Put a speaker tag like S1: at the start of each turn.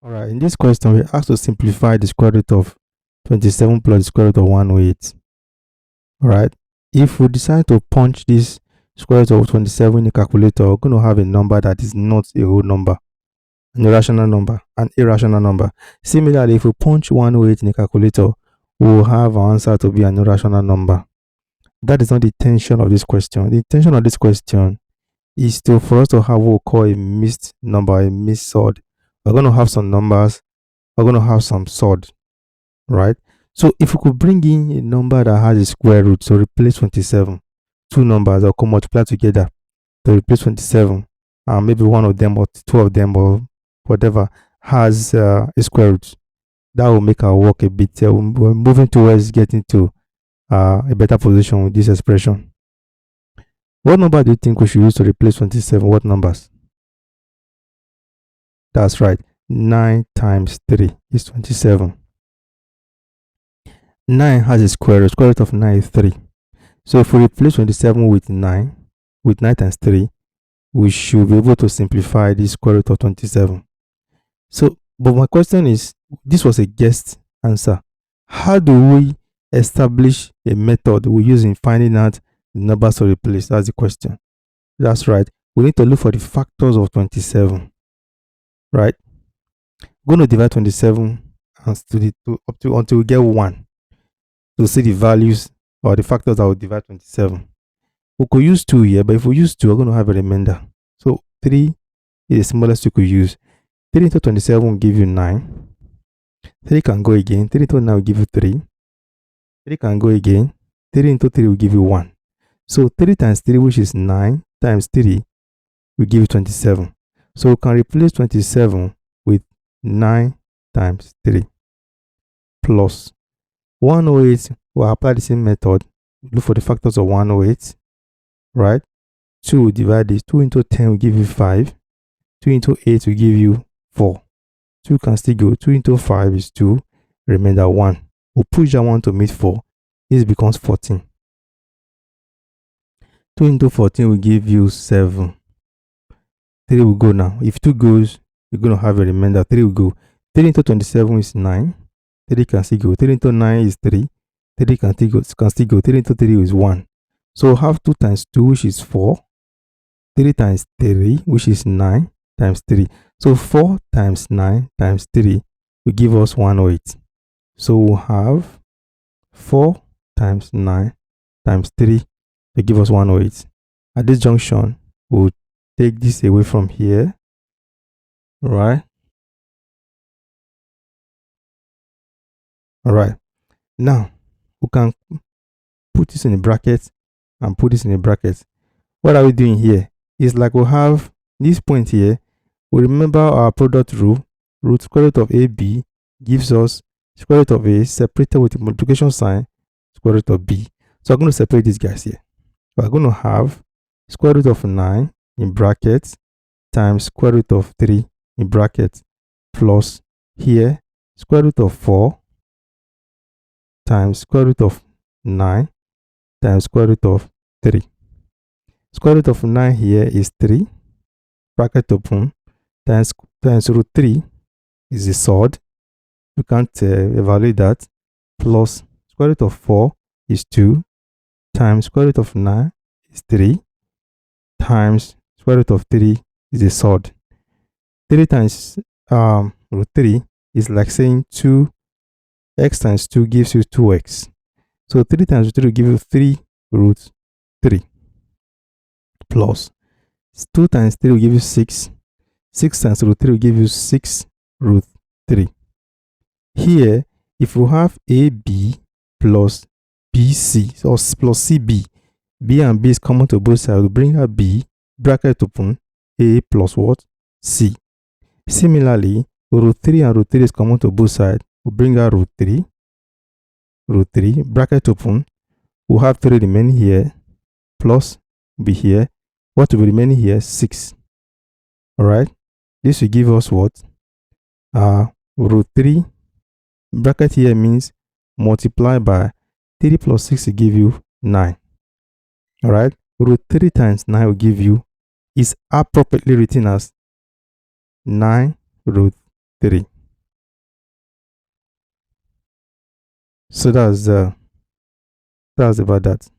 S1: Alright, in this question, we asked to simplify the square root of 27 plus the square root of 108. Alright, if we decide to punch this square root of 27 in the calculator, we're going to have a number that is not a whole number, an irrational number, an irrational number. Similarly, if we punch 108 in the calculator, we will have our answer to be an irrational number. That is not the intention of this question. The intention of this question is for us to have what we call a mixed number, a mixed odd. We're going to have some numbers, we're going to have some surd, right? So if we could bring in a number that has a square root, so replace 27, two numbers that will multiply together to replace 27, maybe one of them or two of them or whatever has a square root, that will make our work a bit, we're moving towards getting to a better position with this expression. What number do you think we should use to replace 27? What numbers? That's right. 9 times 3 is 27. 9 has a square root. Square root of 9 is 3. So if we replace 27 with 9 times 3, we should be able to simplify the square root of 27. So, but my question is, this was a guessed answer. How do we establish a method we use in finding out the numbers to replace? That's the question. That's right. We need to look for the factors of 27. Right? We're going to divide 27 until we get 1 to see the values or the factors that will divide 27. We could use 2 here, but if we use 2, we're going to have a remainder. So 3 is the smallest we could use. 3 into 27 will give you 9. 3 can go again. 3 into 9 will give you 3. 3 can go again. 3 into 3 will give you 1. So 3 times 3, which is 9, times 3 will give you 27. So we can replace 27 with 9 times 3 plus 108. We'll apply the same method. Look for the factors of 108. Right? 2 divide this. 2 into 10 will give you 5. 2 into 8 will give you 4. 2 can still go. 2 into 5 is 2. Remainder 1. We'll push that 1 to meet 4. This becomes 14. 2 into 14 will give you 7. 3 will go now. If 2 goes, you're going to have a remainder. 3 will go. 3 into 27 is 9. 3 can still go. 3 into 9 is 3. 3 can still go. 3 into 3 is 1. So have 2 times 2, which is 4. 3 times 3, which is 9 times 3. So 4 times 9 times 3 will give us 108. So we'll have 4 times 9 times 3 to give us 108. At this junction, we'll take this away from here, right? All right. Now, we can put this in a bracket and put this in a bracket. What are we doing here? It's like we have this point here. We remember our product rule. Root square root of AB gives us square root of A separated with a multiplication sign, square root of B. So I'm going to separate these guys here. We're going to have square root of 9 in brackets times square root of 3 in brackets plus here square root of 4 times square root of 9 times square root of 3. Square root of 9 here is 3, bracket open, times root 3 is the surd. We can't evaluate that. Plus square root of 4 is 2, times square root of 9 is 3, times square root of 3 is the surd. 3 times root 3 is like saying 2, x times 2 gives you 2x. So 3 times root 3 will give you 3 root 3 plus 2 times 3 will give you 6. 6 times root 3 will give you 6 root 3. Here, if you have AB plus BC or plus CB, B and B is common to both sides, we'll bring out B, bracket open, A plus what? C. Similarly, root 3 and root 3 is common to both sides, we'll bring out root 3, bracket open, we'll have 3 remaining here, plus be here. What will be remaining here? 6. Alright, this will give us what? Root 3, bracket here means multiply by 3 plus 6 will give you 9. Alright, root 3 times 9 will give you, is appropriately written as 9 root 3. So that's about that.